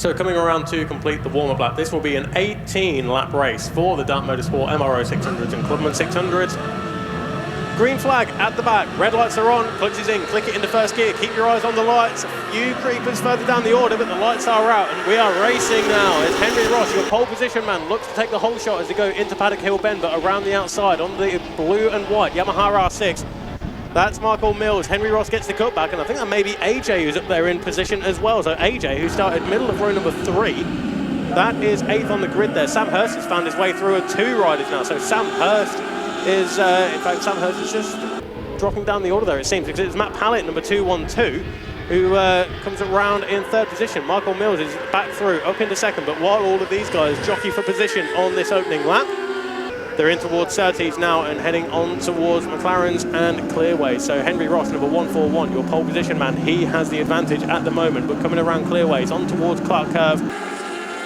So coming around to complete the warm-up lap, this will be an 18-lap race for the Dart Motorsport MRO 600s and Clubman 600s. Green flag at the back, red lights are on, clutch is in, click it into first gear, keep your eyes on the lights. A few creepers further down the order, but the lights are out, and we are racing now. It's Henry Ross, your pole position man, looks to take the whole shot as they go into Paddock Hill Bend, but around the outside on the blue and white Yamaha R6. That's Michael Mills. Henry Ross gets the cutback, and I think that may be AJ who's up there in position as well. So AJ, who started middle of row number 3, that is 8th on the grid there. Sam Hurst has found his way through with 2 riders now. So Sam Hurst is, in fact, Sam Hurst is just dropping down the order there, it seems, because it's Matt Pallett, number 212, who comes around in 3rd position. Michael Mills is back through, up into 2nd, but while all of these guys jockey for position on this opening lap, they're in towards Surtees now and heading on towards McLaren's and Clearways. So Henry Ross, number 141, your pole position man, he has the advantage at the moment, but coming around Clearways on towards Clark Curve.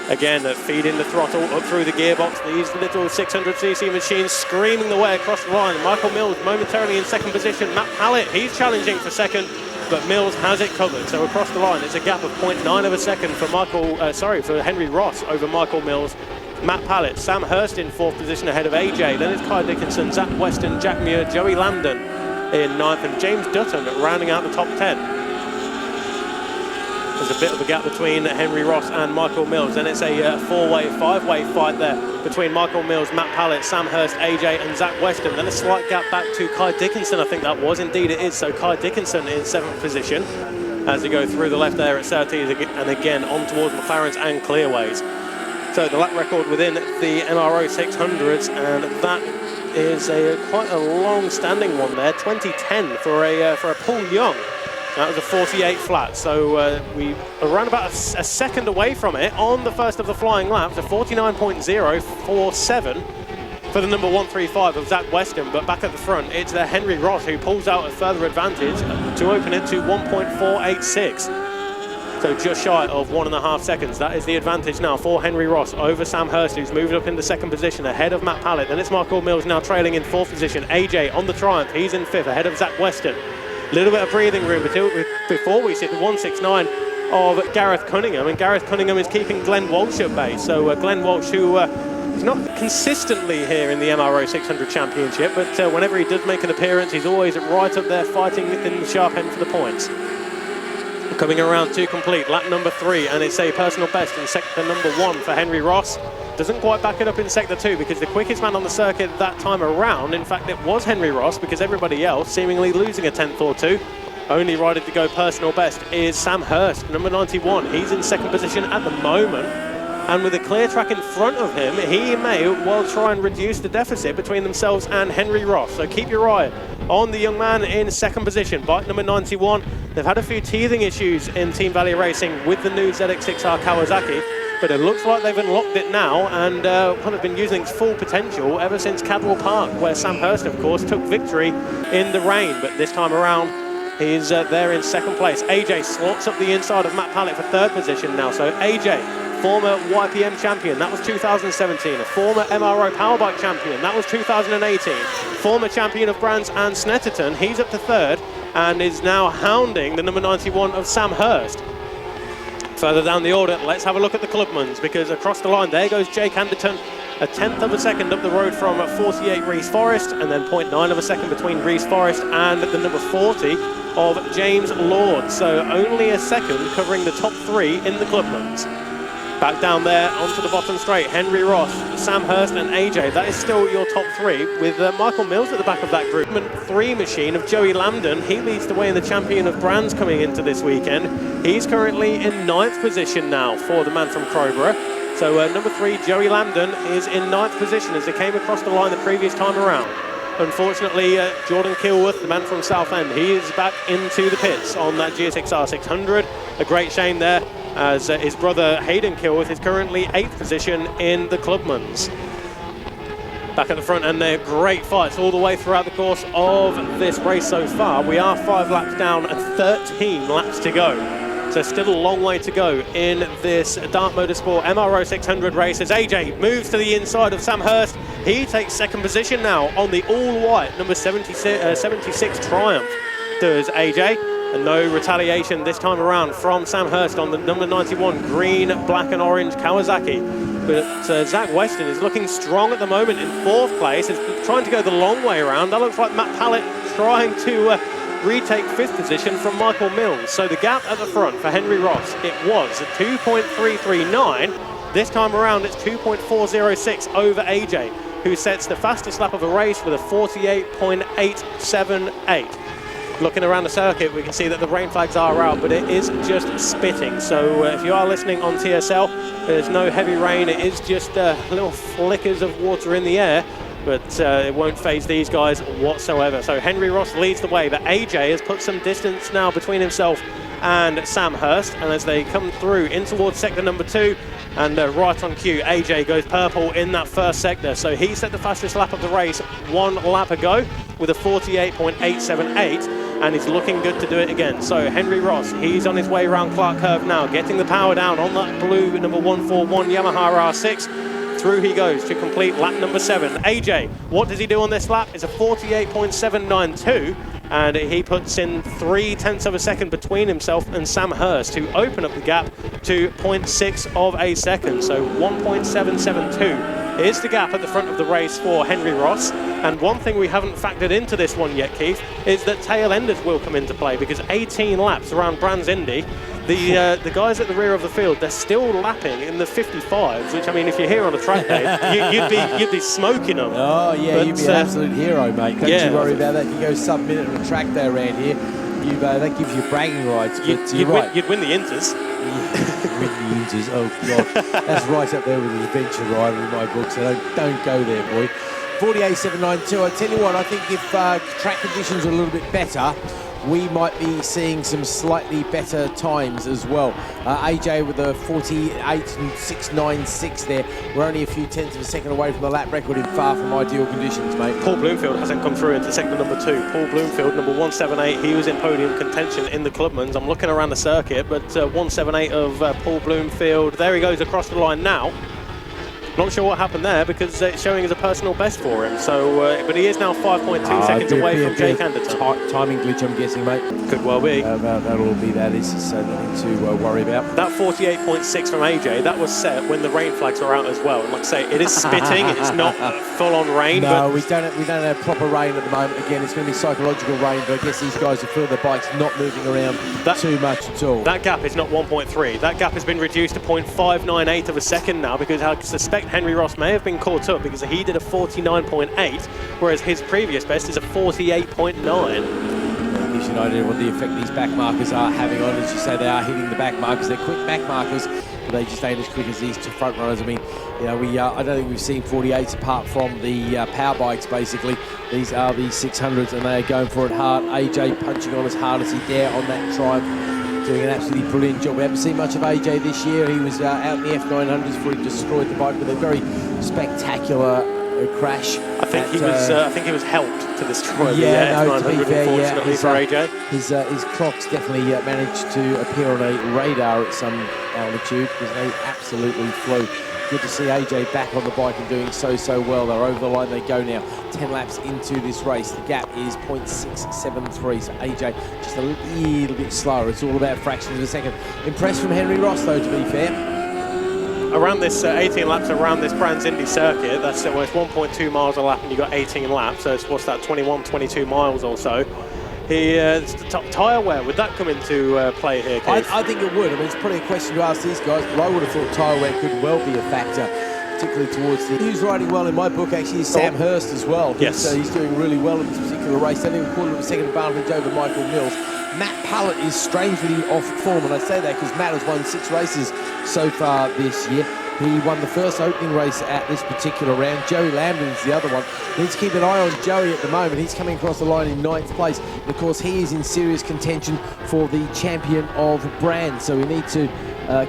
Again, feeding the throttle up through the gearbox. These little 600cc machines screaming the way across the line. Michael Mills momentarily in 2nd position. Matt Pallett, he's challenging for 2nd, but Mills has it covered. So across the line, it's a gap of 0.9 of a second for for Henry Ross over Michael Mills. Matt Pallett, Sam Hurst in 4th position ahead of AJ. Then it's Kai Dickinson, Zach Weston, Jack Muir, Joey Lambden in 9th, and James Dutton rounding out the top 10. There's a bit of a gap between Henry Ross and Michael Mills. Then it's a 4-way, 5-way fight there between Michael Mills, Matt Pallett, Sam Hurst, AJ and Zach Weston. Then a slight gap back to Kai Dickinson, I think that was. Indeed it is. So Kai Dickinson in 7th position as they go through the left there at Surtees and again on towards McLaren's and Clearways. So the lap record within the MRO 600s, and that is quite a long-standing one there, 2010 for a Paul Young. That was a 48 flat, so we are around about a second away from it on the first of the flying laps, a 49.047 for the number 135 of Zach Weston. But back at the front, it's Henry Ross who pulls out a further advantage to open it to 1.486. So just shy of 1.5 seconds. That is the advantage now for Henry Ross over Sam Hurst, who's moved up into 2nd position ahead of Matt Pallett. Then it's Michael Mills now trailing in 4th position. AJ on the Triumph, he's in 5th ahead of Zach Weston. A little bit of breathing room before we see the 169 of Gareth Cunningham, and Gareth Cunningham is keeping Glenn Walsh at bay. So Glenn Walsh, who is not consistently here in the MRO 600 Championship, but whenever he does make an appearance, he's always right up there fighting in the sharp end for the points. Coming around to complete lap number 3, and it's a personal best in sector number 1 for Henry Ross. Doesn't quite back it up in sector 2 because the quickest man on the circuit that time around, in fact it was Henry Ross, because everybody else seemingly losing a 10th or 2. Only rider to go personal best is Sam Hurst, number 91. He's in 2nd position at the moment, and with a clear track in front of him, he may well try and reduce the deficit between themselves and Henry Ross. So keep your eye on the young man in 2nd position, bike number 91. They've had a few teething issues in Team Valley Racing with the new ZX6R Kawasaki, but it looks like they've unlocked it now and have been using its full potential ever since Cadwell Park, where Sam Hurst, of course, took victory in the rain. But this time around, he's there in 2nd place. AJ slots up the inside of Matt Pallett for 3rd position now. So AJ, former YPM champion, that was 2017. A former MRO Powerbike champion, that was 2018. Former champion of Brands and Snetterton, he's up to 3rd and is now hounding the number 91 of Sam Hurst. Further down the order, let's have a look at the Clubmans, because across the line, there goes Jake Anderton, a 10th of a second up the road from 48 Reese Forest, and then 0.9 of a second between Reese Forest and the number 40 of James Lord. So only a second covering the top 3 in the Clubmans. Back down there onto the bottom straight, Henry Ross, Sam Hurst and AJ. That is still your top 3, with Michael Mills at the back of that group. 3 machine of Joey Lambden. He leads the way in the champion of Brands coming into this weekend. He's currently in 9th position now for the man from Crowborough. So number 3, Joey Lambden, is in 9th position as they came across the line the previous time around. Unfortunately, Jordan Kilworth, the man from Southend, he is back into the pits on that GSX-R 600. A great shame there, as his brother Hayden Kilworth is currently 8th position in the Clubmans. Back at the front, and they're great fights all the way throughout the course of this race so far. We are 5 laps down and 13 laps to go. So still a long way to go in this Dart Motorsport MRO 600 race as AJ moves to the inside of Sam Hurst. He takes 2nd position now on the all-white number 76 Triumph. Does AJ. And no retaliation this time around from Sam Hurst on the number 91 green, black and orange Kawasaki. But Zach Weston is looking strong at the moment in 4th place. He's trying to go the long way around. That looks like Matt Pallett trying to retake 5th position from Michael Mills. So the gap at the front for Henry Ross, it was at 2.339. This time around, it's 2.406 over AJ, who sets the fastest lap of the race with a 48.878. Looking around the circuit, we can see that the rain flags are out, but it is just spitting. So if you are listening on TSL, there's no heavy rain. It is just little flickers of water in the air, but it won't phase these guys whatsoever. So Henry Ross leads the way, but AJ has put some distance now between himself and Sam Hurst. And as they come through in towards sector number 2, and right on cue, AJ goes purple in that first sector. So he set the fastest lap of the race 1 lap ago with a 48.878, and he's looking good to do it again. So Henry Ross, he's on his way around Clark Curve now, getting the power down on that blue number 141 Yamaha R6. Through he goes to complete lap number 7. AJ, what does he do on this lap? It's a 48.792. And he puts in 0.3 of a second between himself and Sam Hurst to open up the gap to 0.6 of a second. So 1.772 is the gap at the front of the race for Henry Ross. And one thing we haven't factored into this one yet, Keith, is that tail enders will come into play, because 18 laps around Brands Indy, the guys at the rear of the field, they're still lapping in the 55s, which, I mean, if you're here on a track day, you'd be smoking them. Oh, yeah, but, you'd be an absolute hero, mate. Don't you worry about that. You go sub-minute on a track day around here, that gives you bragging rights. You'd win the Inters. Win the Inters, oh, God. That's right up there with the adventure rider in my book, so don't go there, boy. 48.792. I tell you what, I think if track conditions are a little bit better, we might be seeing some slightly better times as well. AJ with a 48.696 there. We're only a few tenths of a second away from the lap record in far from ideal conditions, mate. Paul Bloomfield hasn't come through into sector number 2. Paul Bloomfield, number 178, he was in podium contention in the Clubmans. I'm looking around the circuit, but 178 of Paul Bloomfield. There he goes across the line now. Not sure what happened there, because it's showing as a personal best for him. So, but he is now 5.2 seconds away from Jake Anderton. Timing glitch, I'm guessing, mate. Could well be. That'll be that. Is so nothing to worry about. That 48.6 from AJ, that was set when the rain flags were out as well. And like I say, it is spitting. It's not full-on rain. No, we don't have proper rain at the moment. Again, it's going to be psychological rain, but I guess these guys have feel their bikes not moving around too much at all. That gap is not 1.3. That gap has been reduced to 0.598 of a second now, because I suspect Henry Ross may have been caught up, because he did a 49.8, whereas his previous best is a 48.9. Gives you an idea of what the effect these back markers are having on. As you say, they are hitting the back markers. They're quick back markers, but they just ain't as quick as these two front runners. I mean, you know, I don't think we've seen 48s apart from the power bikes. Basically, these are the 600s, and they are going for it hard. AJ punching on as hard as he dare on that Triumph, doing an absolutely brilliant job. We haven't seen much of AJ this year. He was out in the F900s before he destroyed the bike with a very spectacular crash. I think he was helped to destroy the F900, to be fair, unfortunately for AJ. His clocks definitely managed to appear on a radar at some altitude, because they absolutely flew. Good to see AJ back on the bike and doing so well. They're over the line they go now. 10 laps into this race. The gap is 0.673. So AJ just a little bit slower. It's all about fractions of a second. Impressed from Henry Ross, though, to be fair. Around this 18 laps around this Brands Indy circuit, that's almost 1.2 miles a lap, and you've got 18 laps. So it's, what's that, 22 miles or so. Tyre wear, would that come into play here, Keith? I think it would. I mean, it's probably a question to ask these guys, but I would have thought tyre wear could well be a factor, particularly towards the... Who's riding well in my book, actually, is Sam Hurst as well. Yes. He's doing really well in this particular race. Only a quarter of a second advantage over Michael Mills. Matt Pallett is strangely off form, and I say that because Matt has won 6 races so far this year. He won the first opening race at this particular round. Joey Lambden's the other one. Need to keep an eye on Joey at the moment. He's coming across the line in 9th place. And of course, he is in serious contention for the champion of Brands. So we need to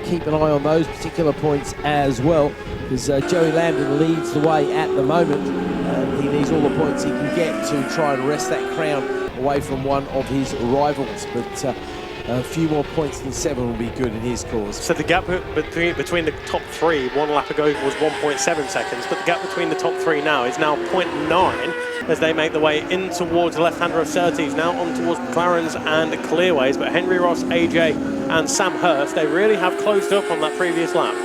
keep an eye on those particular points as well, because Joey Lambden leads the way at the moment. He needs all the points he can get to try and wrest that crown away from one of his rivals. But A few more points than 7 will be good in his cause. So the gap between the top 3 1 lap ago was 1.7 seconds, but the gap between the top 3 now is now 0.9 as they make the way in towards the left-hander of Surtees, now on towards McLaren's and Clearways. But Henry Ross, AJ and Sam Hurst, they really have closed up on that previous lap.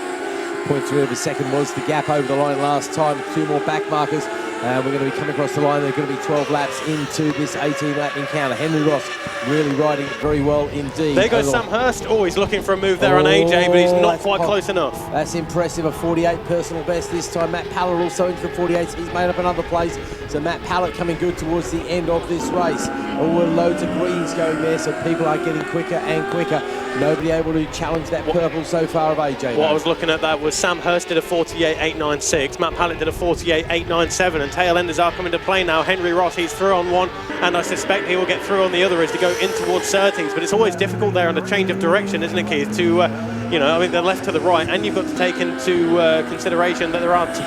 0.3 of a second was the gap over the line last time. 2 more back markers. We're going to be coming across the line. They're going to be 12 laps into this 18-lap encounter. Henry Ross really riding very well indeed. There goes Sam Hurst. Oh, he's looking for a move there on AJ, but he's not quite close enough. That's impressive. A 48 personal best this time. Matt Pallett also into the 48s. He's made up another place. So Matt Pallett coming good towards the end of this race. Oh, loads of greens going there, so people are getting quicker and quicker. Nobody able to challenge that purple so far of AJ. What I was looking at that was Sam Hurst did a 48.896, Matt Pallett did a 48.897, and tail enders are coming to play now. Henry Ross, he's through on one, and I suspect he will get through on the other as they go in towards Surtees. But it's always difficult there on the change of direction, isn't it, Keith? To you know, I mean, the left to the right, and you've got to take into consideration that there are 2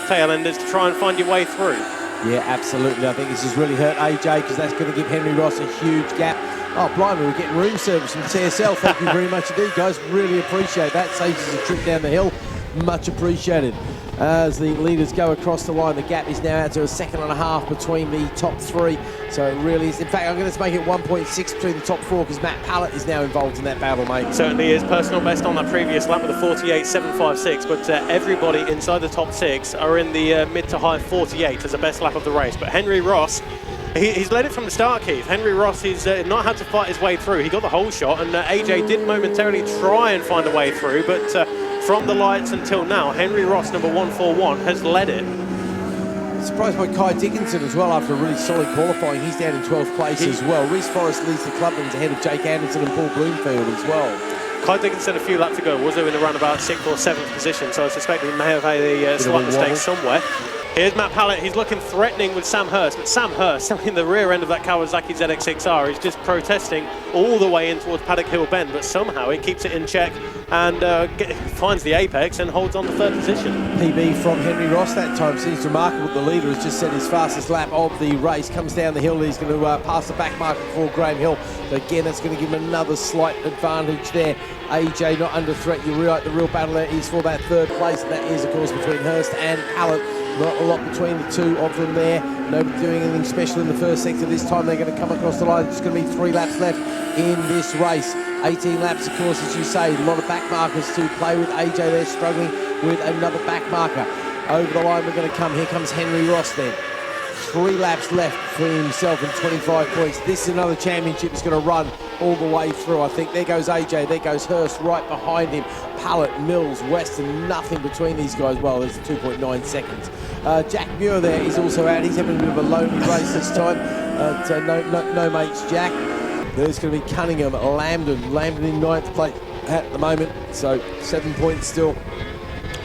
tail enders to try and find your way through. Yeah, absolutely. I think this has really hurt AJ because that's going to give Henry Ross a huge gap. Oh, blimey, we're getting room service from TSL. Thank you very much indeed, guys. Really appreciate that. Saves us a trip down the hill. Much appreciated. As the leaders go across the line, the gap is now out to 1.5 seconds between the top 3. So it really is. In fact, I'm going to make it 1.6 between the top 4 because Matt Pallett is now involved in that battle, mate. Certainly is. Personal best on that previous lap with a 48.756, but everybody inside the top 6 are in the mid to high 48 as the best lap of the race. But Henry Ross, he's led it from the start, Keith. Henry Ross has not had to fight his way through. He got the whole shot, and AJ did momentarily try and find a way through, but from the lights until now, Henry Ross, number 141, has led it. Surprised by Kai Dickinson as well after a really solid qualifying. He's down in 12th place as well. Reece Forrest leads the Clubmans ahead of Jake Anderson and Paul Bloomfield as well. Kai Dickinson a few laps ago was in around about 6th or 7th position, so I suspect he may have had a slight mistake somewhere. Here's Matt Pallett. He's looking threatening with Sam Hurst, but Sam Hurst, in the rear end of that Kawasaki ZX6R, is just protesting all the way in towards Paddock Hill Bend, but somehow he keeps it in check and finds the apex and holds on to 3rd position. PB from Henry Ross that time seems remarkable. The leader has just set his fastest lap of the race. Comes down the hill. He's going to pass the back marker before Graham Hill. So again, that's going to give him another slight advantage there. AJ not under threat. You're right. The real battle there is for that 3rd place, and that is, of course, between Hurst and Pallett. Not a lot between the 2 of them there. Nobody doing anything special in the first sector this time. They're going to come across the line. There's going to be 3 laps left in this race. 18 laps, of course, as you say. A lot of back markers to play with. AJ there struggling with another back marker. Over the line we're going to come. Here comes Henry Ross then. 3 laps left for himself and 25 points. This is another championship that's going to run all the way through, I think. There goes AJ, there goes Hurst right behind him. Pallett, Mills, Weston, nothing between these guys. Well, there's 2.9 seconds. Jack Muir there is also out. He's having a bit of a lonely race this time. No mates, Jack. There's going to be Cunningham, Lambden in 9th place at the moment. So 7 points still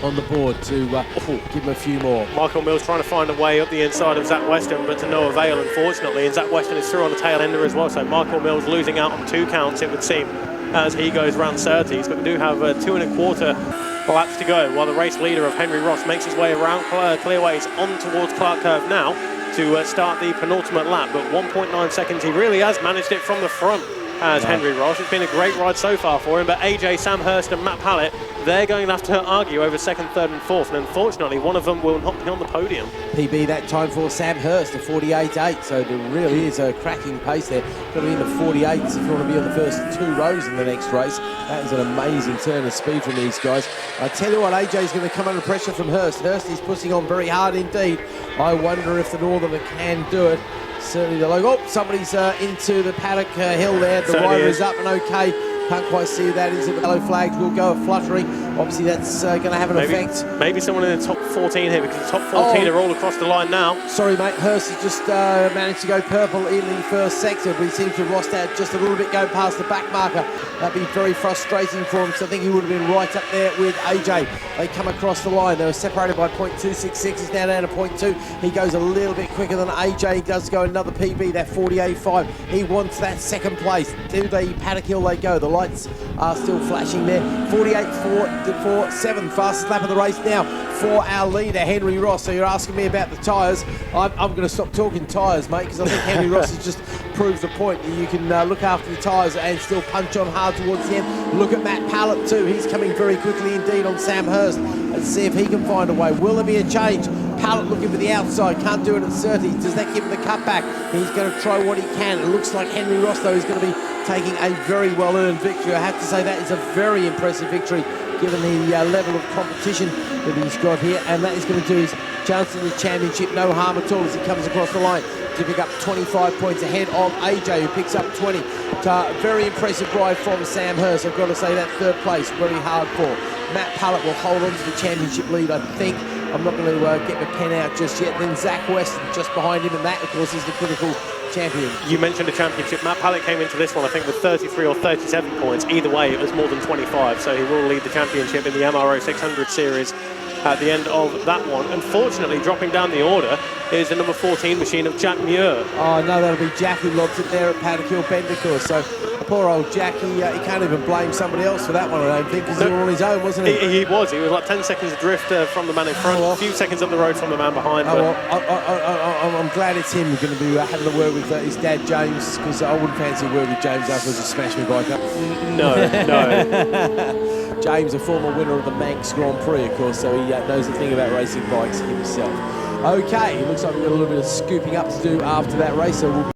on the board to give him a few more. Michael Mills trying to find a way up the inside of Zach Weston, but to no avail, unfortunately, and Zach Weston is through on the tail ender as well, so Michael Mills losing out on 2 counts, it would seem, as he goes round Surtees. But we do have 2 1/4 laps to go, while the race leader of Henry Ross makes his way around Clearways on towards Clark Curve now to start the penultimate lap. But 1.9 seconds, he really has managed it from the front as Henry Ross. It's been a great ride so far for him, but AJ, Sam Hurst and Matt Pallett, they're going to have to argue over 2nd, 3rd and 4th, and unfortunately one of them will not be on the podium. PB that time for Sam Hurst, a 48.8, so there really is a cracking pace there. Got to be in the 48s if you want to be on the first 2 rows in the next race. That is an amazing turn of speed from these guys. I tell you what, AJ is going to come under pressure from Hurst. Hurst is pushing on very hard indeed. I wonder if the Northerner can do it. Certainly the logo. Oh, somebody's into the Paddock Hill there. The rider is up and okay. Can't quite see who that is. The yellow flags will go fluttering. Obviously, that's going to have an effect. Maybe someone in the top 14 here, because the top 14 are all across the line now. Sorry, mate. Hurst has just managed to go purple in the first sector, but he seems to have lost out just a little bit going past the back marker. That'd be very frustrating for him, so I think he would have been right up there with AJ. They come across the line. They were separated by 0.266. He's now down to 0.2. He goes a little bit quicker than AJ. He does go another PB, that 48.5. He wants that 2nd place. To the Paddock Hill they go. The lights are still flashing there. 48.447, fastest lap of the race now for our leader, Henry Ross. So you're asking me about the tyres. I'm going to stop talking tyres, mate, because I think Henry Ross has just proved the point that you can look after the tyres and still punch on hard towards the end. Look at Matt Pallett too. He's coming very quickly indeed on Sam Hurst. Let's see if he can find a way. Will there be a change? Pallett looking for the outside, can't do it at 30. Does that give him the cutback? He's going to try what he can. It looks like Henry Ross, though, is going to be taking a very well-earned victory. I have to say that is a very impressive victory given the level of competition that he's got here, and that is going to do his chance in the championship no harm at all as he comes across the line to pick up 25 points ahead of AJ, who picks up 20. Very impressive ride from Sam Hurst. I've got to say that third place, very hard for. Matt Pallett will hold on to the championship lead, I think. I'm not going to get the pen out just yet. Then Zach Weston just behind him, and that, of course, is the critical champion. You mentioned the championship. Matt Pallett came into this one, I think, with 33 or 37 points. Either way, it was more than 25, so he will lead the championship in the MRO 600 series at the end of that one. Unfortunately, dropping down the order is the number 14 machine of Jack Muir. Oh, no, that'll be Jack who lobs it there at Paddock Hill Bendicourt. So poor old Jack, he can't even blame somebody else for that one, I don't think, because he was on his own, wasn't he? He was like 10 seconds adrift from the man in front, a few seconds up the road from the man behind. I'm glad it's him going to be having a word with his dad, James, because I wouldn't fancy a word with James afterwards to smash me bike up. No. James, a former winner of the Manx Grand Prix, of course, so he knows a thing about racing bikes himself. Okay, looks like we've got a little bit of scooping up to do after that race, so we'll